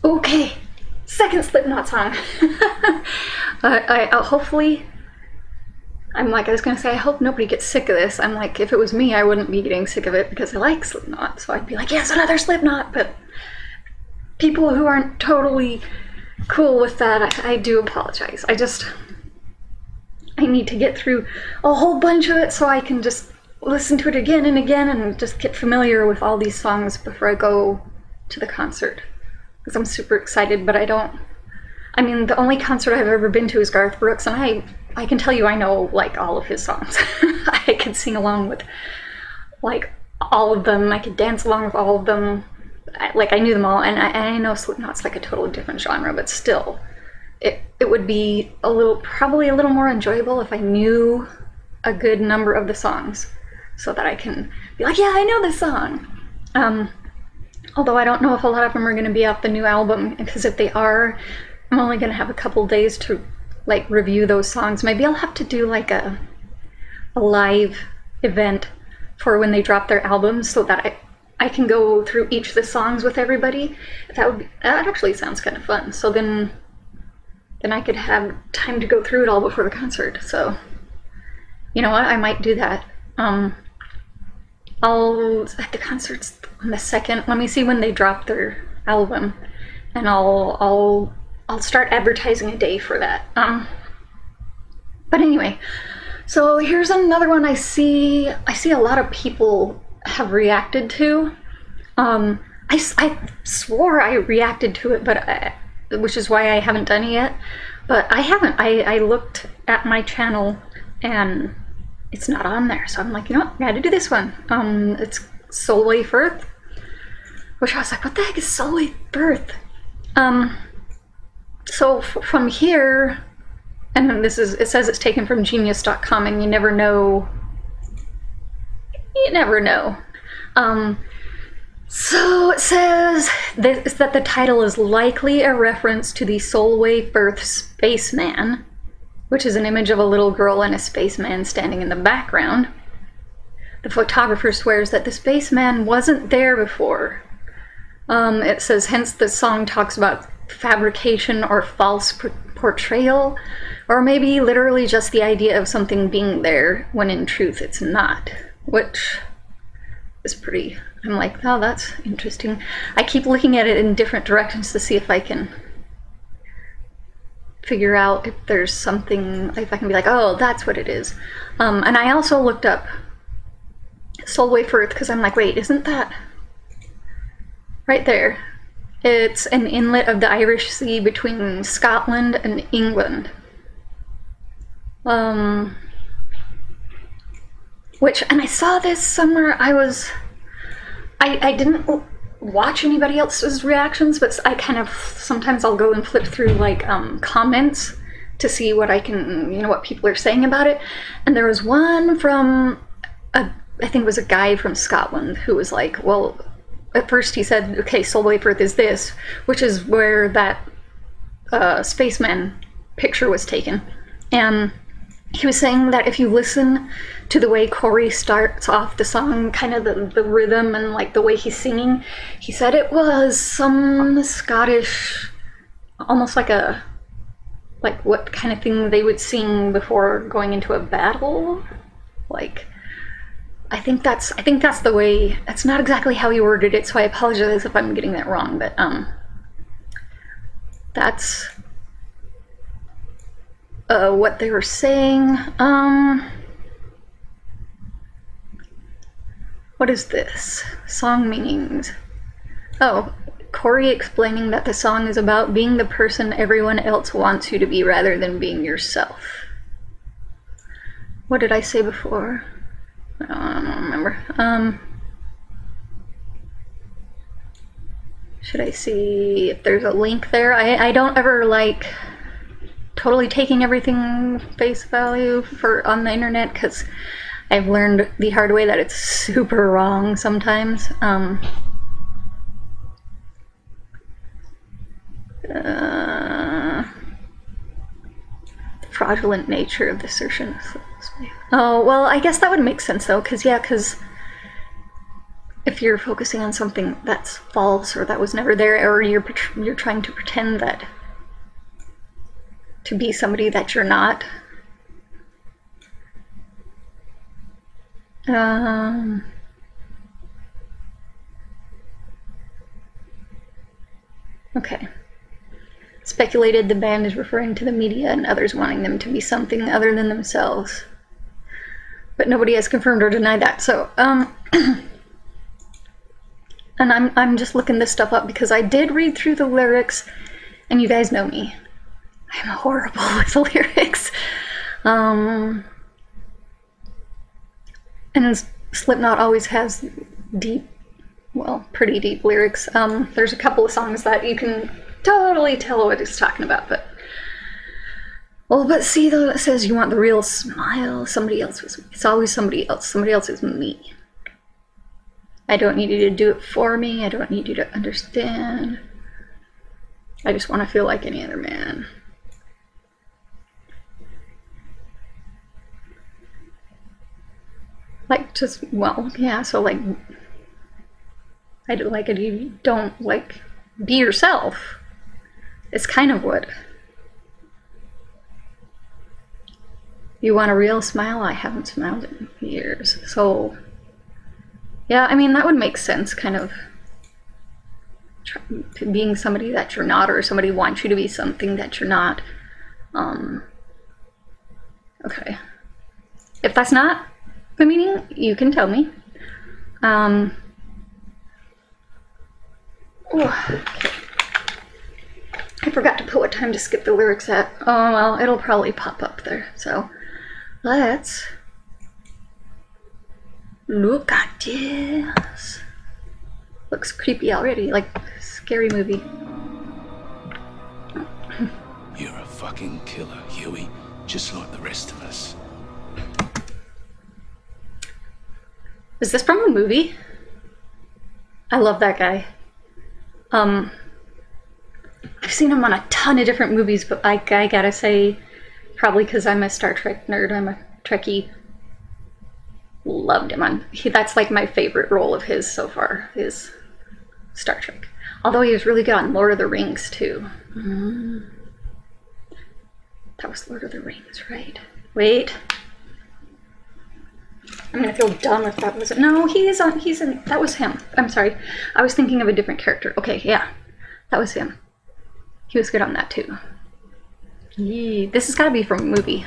Okay, second Slipknot song. Hopefully, I was gonna say, I hope nobody gets sick of this. I'm like, if it was me, I wouldn't be getting sick of it because I like Slipknot. So I'd be like, yes, another Slipknot. But people who aren't totally cool with that, I do apologize. I need to get through a whole bunch of it so I can just listen to it again and again and just get familiar with all these songs before I go to the concert. Because I'm super excited, but I mean, the only concert I've ever been to is Garth Brooks, and I can tell you I know, like, all of his songs. I could sing along with, like, all of them. I could dance along with all of them. I knew them all, and I know Slipknot's like a totally different genre, but still, it would be probably a little more enjoyable if I knew a good number of the songs, so that I can be like, yeah, I know this song. Although I don't know if a lot of them are going to be off the new album, because if they are, I'm only going to have a couple days to, like, review those songs. Maybe I'll have to do, like, a live event for when they drop their albums, so that I can go through each of the songs with everybody. That actually sounds kind of fun. So then I could have time to go through it all before the concert. So, you know what, I might do that. At the concert's on the 2nd. Let me see when they drop their album, and I'll start advertising a day for that. But anyway, so here's another one I see a lot of people have reacted to. I swore I reacted to it, but which is why I haven't done it yet. But I haven't. I looked at my channel and it's not on there, so I'm like, you know what, I gotta do this one. It's Solway Firth, which I was like, what the heck is Solway Firth? So from here, and then it says it's taken from genius.com, and you never know. So it says that the title is likely a reference to the Solway Firth spaceman, which is an image of a little girl and a spaceman standing in the background. The photographer swears that the spaceman wasn't there before. It says, hence the song talks about fabrication or false portrayal, or maybe literally just the idea of something being there when in truth it's not, which is pretty, I'm like, oh, that's interesting. I keep looking at it in different directions to see if I can figure out if there's something, if I can be like, oh, that's what it is. And I also looked up Solway Firth because I'm like, wait, isn't that right there? It's an inlet of the Irish Sea between Scotland and England. And I saw this somewhere. I didn't watch anybody else's reactions, but I kind of, sometimes I'll go and flip through, like, comments to see what I can, you know, what people are saying about it. And there was one from, I think it was a guy from Scotland who was like, well, at first he said, okay, Solway Firth is this, which is where that spaceman picture was taken. And he was saying that if you listen to the way Corey starts off the song, kind of the rhythm and, like, the way he's singing, he said it was some Scottish, almost like what kind of thing they would sing before going into a battle. Like, I think that's the way, that's not exactly how he worded it, so I apologize if I'm getting that wrong, but that's what they were saying. What is this? Song meanings. Oh, Corey explaining that the song is about being the person everyone else wants you to be rather than being yourself. What did I say before? I don't remember. Should I see if there's a link there? I don't ever like totally taking everything face value on the internet, because I've learned the hard way that it's super wrong sometimes. Fraudulent nature of the assertion. Oh, well, I guess that would make sense though, because if you're focusing on something that's false or that was never there, or you're trying to pretend that to be somebody that you're not. Okay. Speculated the band is referring to the media and others wanting them to be something other than themselves. But nobody has confirmed or denied that. So, and I'm just looking this stuff up because I did read through the lyrics, and you guys know me. I'm horrible with the lyrics. And Slipknot always has deep, well, pretty deep lyrics. There's a couple of songs that you can totally tell what it's talking about, but... Well, but see, though, it says you want the real smile. Somebody else was... It's always somebody else. Somebody else is me. I don't need you to do it for me. I don't need you to understand. I just want to feel like any other man. Like, just, well, yeah, so, like, I don't like it. You don't, like, be yourself. It's kind of what... You want a real smile? I haven't smiled in years. So, yeah, I mean, that would make sense, kind of being somebody that you're not, or somebody wants you to be something that you're not. Okay. If that's not the meaning, you can tell me. Oh, okay. I forgot to put what time to skip the lyrics at. Oh, well, it'll probably pop up there, so... Let's look at this. Looks creepy already, like a scary movie. You're a fucking killer, Huey, just like the rest of us. Is this from a movie? I love that guy. I've seen him on a ton of different movies, but I gotta say, probably because I'm a Star Trek nerd, I'm a Trekkie. Loved him. That's like my favorite role of his so far, is Star Trek. Although he was really good on Lord of the Rings too. That was Lord of the Rings, right? Wait. I'm gonna feel dumb if that wasn't. No, he's in. That was him. I'm sorry. I was thinking of a different character. Okay, yeah. That was him. He was good on that too. Yee, this has got to be from a movie.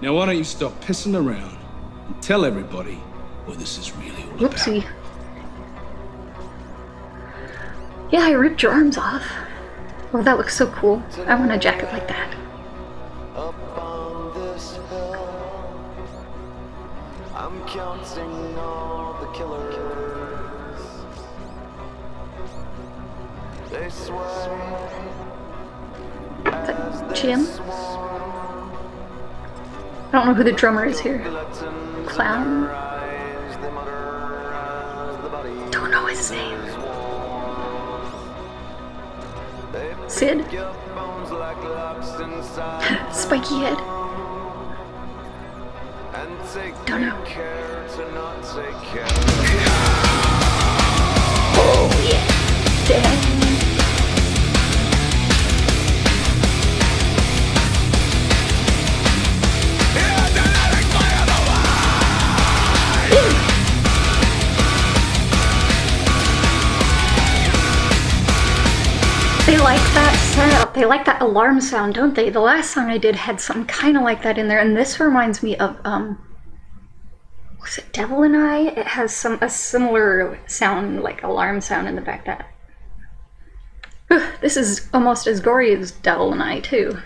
Now why don't you stop pissing around and tell everybody what this is really all Whoopsie. about. Yeah, I ripped your arms off. Oh, that looks so cool. I want a jacket like that. Up on this hill, I'm counting all the killers. They sway. Is that Jim? I don't know who the drummer is here. Clown? Don't know his name. Sid? Spiky head? Don't know. Oh yeah! Damn! They like that setup. They like that alarm sound, don't they? The last song I did had something kind of like that in there, and this reminds me of was it Devil and I? It has a similar sound, like alarm sound in the back. That this is almost as gory as Devil and I too.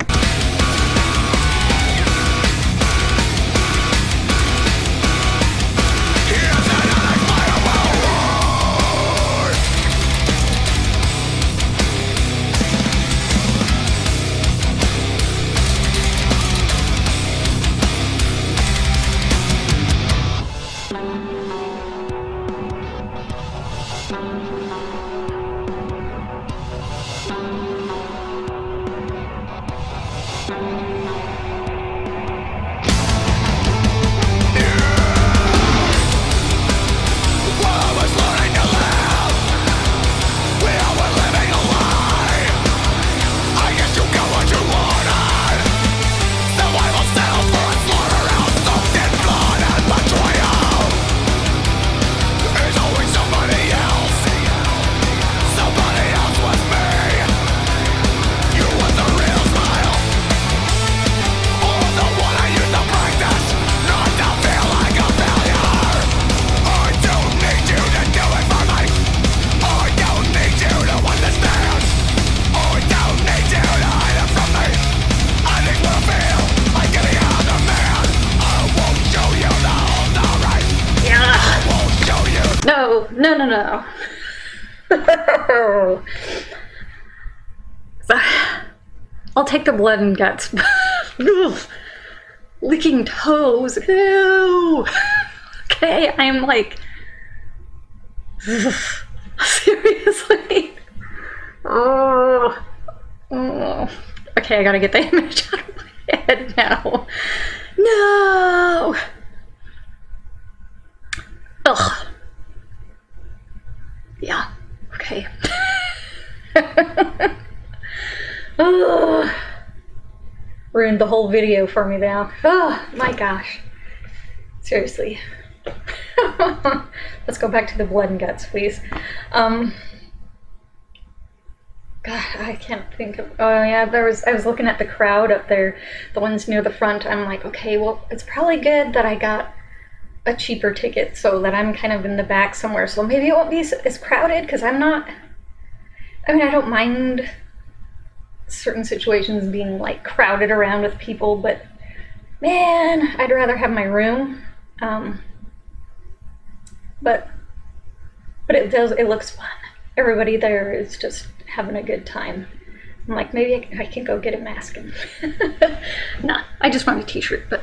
While I was learning no. I'll take the blood and guts. Licking toes. Ew. Okay, I'm like... Seriously? Oh. Okay, I gotta get the image out of my head now. No! Ugh. Yeah, okay. Oh, ruined the whole video for me now. Oh my gosh. Seriously. Let's go back to the blood and guts, please. God, I can't think of... Oh yeah, I was looking at the crowd up there, the ones near the front. I'm like, okay, well, it's probably good that I got a cheaper ticket so that I'm kind of in the back somewhere. So maybe it won't be as crowded, because I'm not... I mean, I don't mind certain situations being like crowded around with people, but man, I'd rather have my room. But it looks fun. Everybody there is just having a good time. I'm like, maybe I can go get a mask. And nah, I just want a t-shirt, but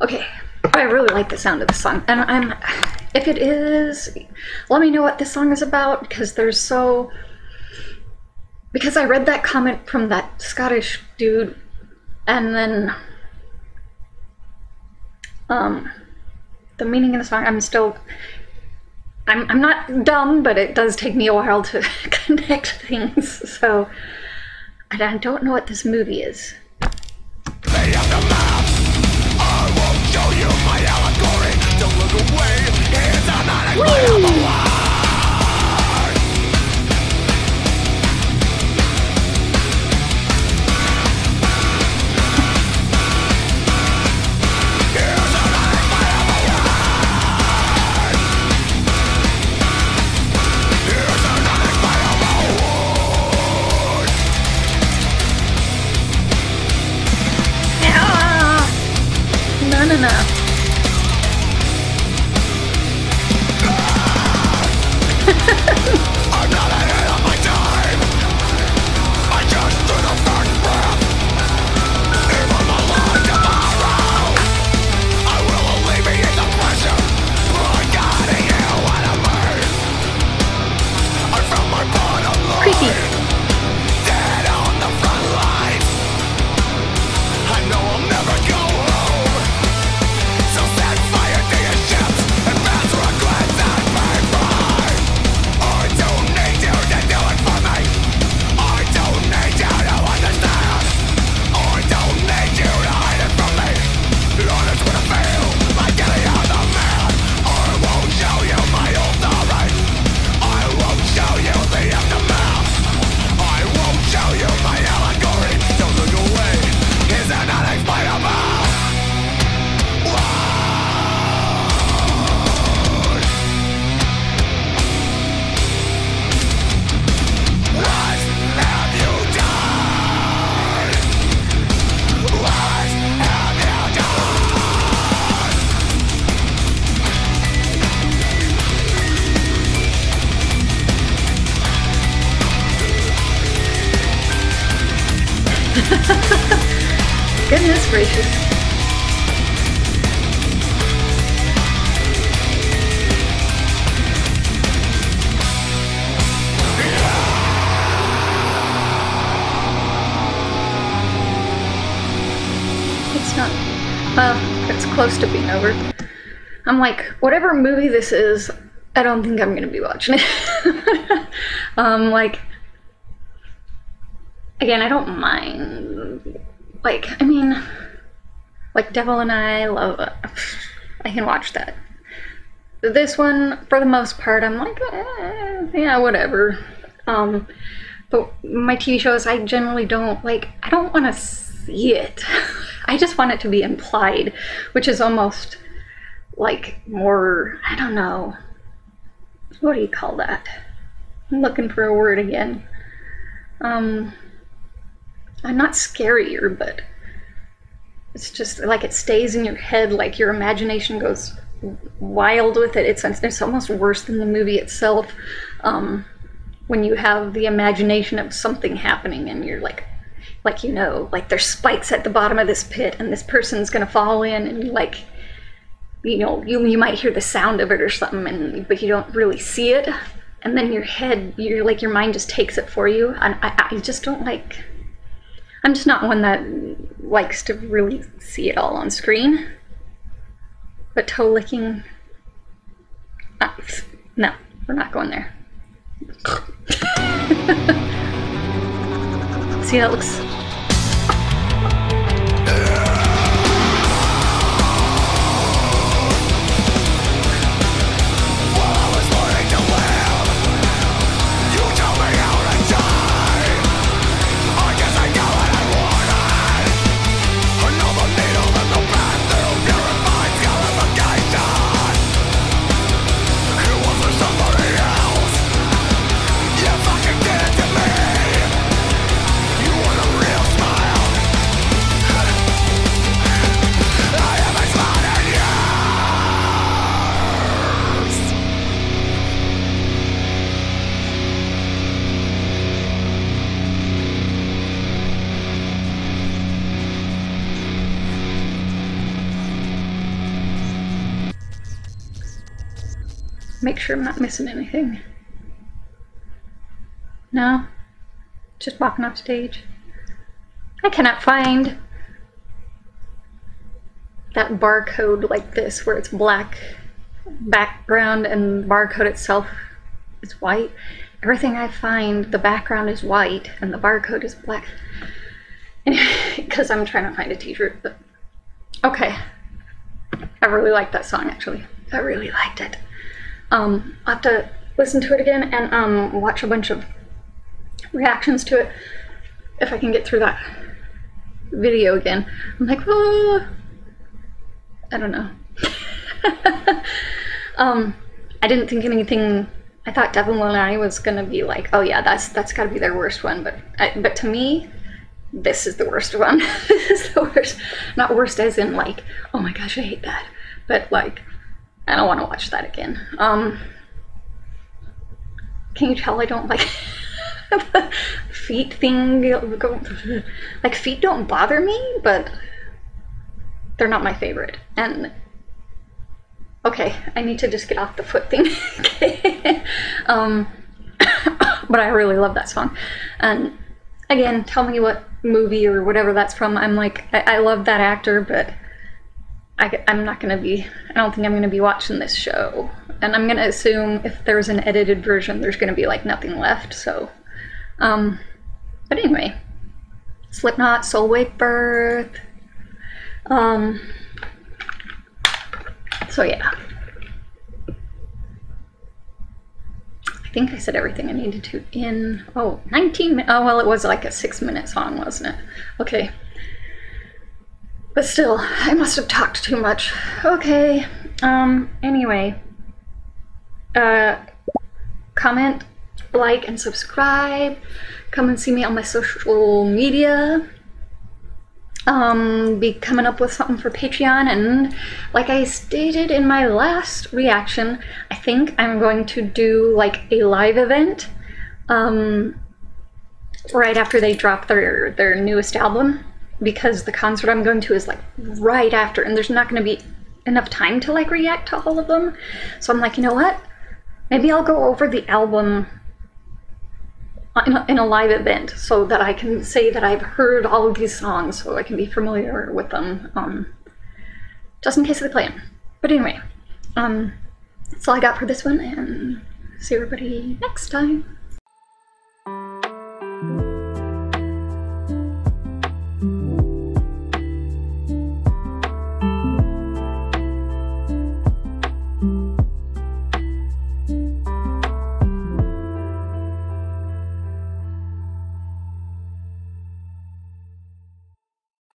okay. I really like the sound of the song, and if it is, let me know what this song is about, because because I read that comment from that Scottish dude, and then the meaning of the song, I'm not dumb, but it does take me a while to connect things, so I don't know what this movie is. They have the map. I won't show you my allegory. Don't look away. It's an unexplainable lie. No. I'm not ahead of my time. I just took a first breath. Even the light tomorrow, I will alleviate the pressure. I'm guiding you out of me. I felt my bottom line. Creepy. Dead on the front lines. I know I'll never go home. So set fire to your ships and pass regrets and pay fine. I don't need you to do it for me. I don't need you to understand. I don't need you to hide it from me. Honest when I feel like getting out the man. I won't show you my ultimate. I won't show you the aftermath. I won't show you my allegory. Don't look away. Is it unexplainable? What have you done? What have you done? Goodness gracious. It's not, well, it's close to being over. I'm like, whatever movie this is, I don't think I'm gonna be watching it. Like, again, I don't mind, like, I mean, like Devil and I love, I can watch that. This one, for the most part, I'm like, yeah, whatever. But my TV shows, I generally don't, like, I don't want to see it. I just want it to be implied, which is almost like more, I don't know, what do you call that? I'm looking for a word again. I'm not scarier, but it's just like it stays in your head, like your imagination goes wild with it. It's almost worse than the movie itself. When you have the imagination of something happening and you're like you know, like there's spikes at the bottom of this pit and this person's gonna fall in, and like, you know, you might hear the sound of it or something, but you don't really see it, and then your mind just takes it for you. And I just don't like, I'm just not one that likes to really see it all on screen. But toe licking, no, we're not going there. See how it looks? Make sure I'm not missing anything. No? Just walking off stage. I cannot find that barcode like this, where it's black background and the barcode itself is white. Everything I find, the background is white and the barcode is black. Because I'm trying to find a t-shirt, but okay. I really liked that song, actually. I really liked it. I'll have to listen to it again and watch a bunch of reactions to it if I can get through that video again. I'm like, oh, I don't know. I didn't think anything. I thought Devil and I was gonna be like, oh yeah, that's gotta be their worst one, but to me, this is the worst one. This is the worst. Not worst as in like, oh my gosh, I hate that, but like, I don't want to watch that again. Can you tell I don't like the feet thing? Like, feet don't bother me, but they're not my favorite. And okay, I need to just get off the foot thing. Okay. But I really love that song. And again, tell me what movie or whatever that's from. I'm like, I love that actor, but I'm not going to be, I don't think I'm going to be watching this show. And I'm going to assume if there's an edited version, there's going to be like nothing left, so. But anyway, Slipknot, Solway, Firth. So yeah. I think I said everything I needed to in, 19 minutes. Oh, well, it was like a 6-minute song, wasn't it? Okay. But still, I must have talked too much. Okay, anyway. Comment, like, and subscribe. Come and see me on my social media. Be coming up with something for Patreon, and like I stated in my last reaction, I think I'm going to do like a live event right after they drop their newest album, because the concert I'm going to is like right after, and there's not going to be enough time to like react to all of them. So I'm like, you know what? Maybe I'll go over the album in a live event so that I can say that I've heard all of these songs, so I can be familiar with them, just in case they play them. But anyway, that's all I got for this one, and see everybody next time.